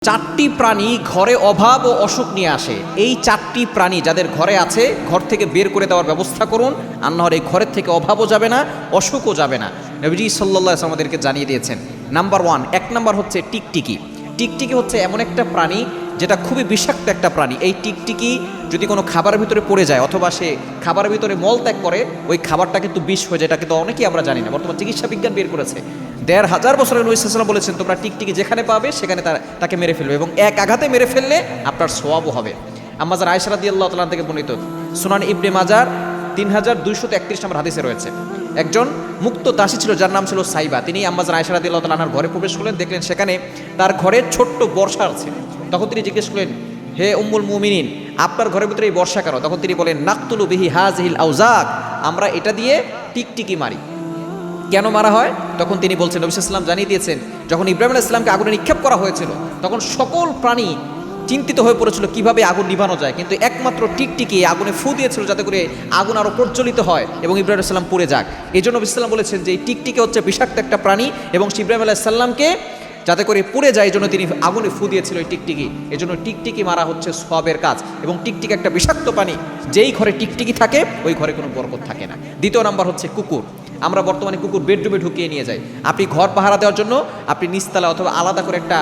চারটি প্রাণী ঘরে অভাব ও অসুখ নিয়ে আসে। এই চারটি প্রাণী যাদের ঘরে আছে ঘর থেকে বের করে দেওয়ার ব্যবস্থা করুন, আর না হলে এই ঘরের থেকে অভাবও যাবে না, অসুখও যাবে না। নবীজি সাল্লাল্লাহু আলাইহি ওয়াসাল্লাম আমাদেরকে জানিয়ে দিয়েছেন। নাম্বার ওয়ান, এক নাম্বার হচ্ছে টিকটিকি। টিকটিকি হচ্ছে এমন একটা প্রাণী যেটা খুবই বিষাক্ত একটা প্রাণী। এই টিকটিকি যদি কোনো খাবারের ভিতরে পড়ে যায় অথবা সে খাবারের ভিতরে মল ত্যাগ করে, ওই খাবারটা কিন্তু বিষ হয়ে যায়। এটা কিন্তু অনেকেই আমরা জানি না, বর্তমান চিকিৎসা বিজ্ঞান বের করেছে। ১৫০০ বছরের নবী সাল্লাল্লাহু আলাইহি ওয়াসাল্লাম বলেছেন তোমরা টিকটিকি যেখানে পাবে সেখানে তাকে মেরে ফেলবে, এবং এক আঘাতে মেরে ফেললে আপনার সওয়াবও হবে। আম্মা জান আয়েশা রাদিয়াল্লাহু তাআলা থেকে বর্ণিত, সুনান ইবনে মাজার ৩২৩১ নম্বর হাদিসে রয়েছে। একজন মুক্ত দাসী ছিল যার নাম ছিল সাইবা। তিনি আম্মা জান আয়েশা রাদিয়াল্লাহু তাআলা আনহার ঘরে প্রবেশ করলেন, দেখলেন সেখানে তার ঘরে ছোট্ট বর্ষা আছে। তখন তিনি জিজ্ঞেস করলেন, হে উম্মুল মুমিনিন, আপনার ঘরের ভিতরে এই বর্ষা কেন? তখন তিনি বলেন, নাকতুলু বিহি হাযিহিল আউজাক, আমরা এটা দিয়ে টিকটিকি মারি। কেন মারা হয়? তখন তিনি বলছেন, নবী সাল্লাল্লাহু আলাইহি ওয়াসাল্লাম জানিয়ে দিয়েছেন, যখন ইব্রাহিম আলাইহিস সালামকে আগুনে নিক্ষেপ করা হয়েছিল তখন সকল প্রাণী চিন্তিত হয়ে পড়েছিল কিভাবে আগুন নিভানো যায়, কিন্তু একমাত্র টিকটিকি আগুনে ফু দিয়েছিল যাতে করে আগুন আরও প্রজ্বলিত হয় এবং ইব্রাহিম আলাইহিস সালাম পুড়ে যাক। এই জন্য নবী সাল্লাল্লাহু আলাইহি ওয়াসাল্লাম বলেছেন যে এই টিকটিকি হচ্ছে বিষাক্ত একটা প্রাণী, এবং ইব্রাহিম আলাইহিস সালামকে যাতে করে পুড়ে যায় এই জন্য তিনি আগুনে ফু দিয়েছিল এই টিকটিকি। এই জন্য টিকটিকি মারা হচ্ছে সওয়াবের কাজ, এবং টিকটিকি একটা বিষাক্ত প্রাণী। যেই ঘরে টিকটিকি থাকে ওই ঘরে কোনো বরকত থাকে না। দ্বিতীয় নাম্বার হচ্ছে কুকুর। আমরা বর্তমানে কুকুর বেডরুমে ঢুকিয়ে নিয়ে যাই। আপনি ঘর পাহারা দেওয়ার জন্য আপনি নিচতলা অথবা আলাদা করে একটা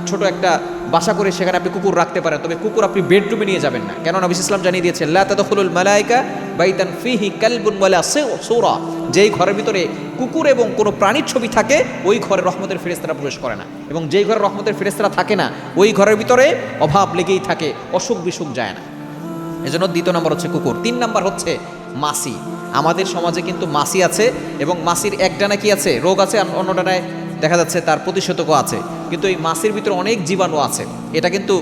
ছোট একটা বাসা করে সেখানে আপনি কুকুর রাখতে পারেন, তবে কুকুর আপনি বেডরুমে নিয়ে যাবেন না। কেন? নবী ইসলাম জানিয়ে দিয়েছেন, লা তাদখুলুল মালায়েকা বাইতান ফিহি কালবুন ওয়ালা সূরা, যেই ঘরের ভিতরে কুকুর এবং কোনো প্রাণীর ছবি থাকে ওই ঘরে রহমতের ফেরেশতারা প্রবেশ করে না, এবং যেই ঘরে রহমতের ফেরেশতারা থাকে না ওই ঘরের ভিতরে অভাব লেগেই থাকে, অসুখ বিসুখ যায় না। এজন্য দ্বিতীয় নম্বর হচ্ছে কুকুর। তিন নম্বর হচ্ছে মাছি। আমাদের সমাজে কিন্তু মাছি আছে, এবং মাছির এক ডানা কি আছে? রোগ আছে, অন্য ডানায় দেখা যাচ্ছে তার প্রতিষেধকও আছে। কিন্তু এই মাছির ভিতরে অনেক জীবাণু আছে। এটা কিন্তু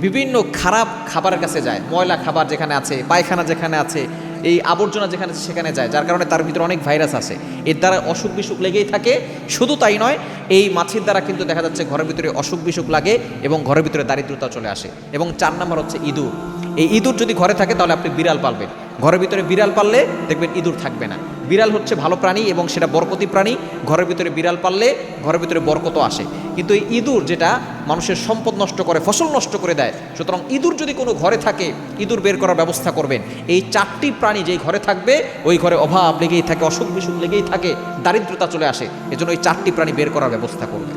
বিভিন্ন খারাপ খাবারের কাছে যায়, ময়লা খাবার যেখানে আছে, পায়খানা যেখানে আছে, এই আবর্জনা যেখানে আছে সেখানে যায়, যার কারণে তার ভিতরে অনেক ভাইরাস আছে। এর দ্বারা অসুখ বিসুখ লেগেই থাকে। শুধু তাই নয়, এই মাছির দ্বারা কিন্তু দেখা যাচ্ছে ঘরের ভিতরে অসুখ বিসুখ লাগে এবং ঘরের ভিতরে দারিদ্রতা চলে আসে। এবং ৪ নম্বর হচ্ছে ইঁদুর। এই ইঁদুর যদি ঘরে থাকে তাহলে আপনি বিড়াল পালবেন। ঘরের ভিতরে বিড়াল পাললে দেখবেন ইঁদুর থাকবে না। বিড়াল হচ্ছে ভালো প্রাণী এবং সেটা বরকতি প্রাণী। ঘরের ভিতরে বিড়াল পাললে ঘরের ভিতরে বরকতও আসে। কিন্তু এই ইঁদুর যেটা মানুষের সম্পদ নষ্ট করে, ফসল নষ্ট করে দেয়। সুতরাং ইঁদুর যদি কোনো ঘরে থাকে ইঁদুর বের করার ব্যবস্থা করবেন। এই 4টি প্রাণী যেই ঘরে থাকবে ওই ঘরে অভাব লেগেই থাকে, অসুখ বিসুখ লেগেই থাকে, দারিদ্রতা চলে আসে। এজন্য এই 4টি প্রাণী বের করার ব্যবস্থা করবে।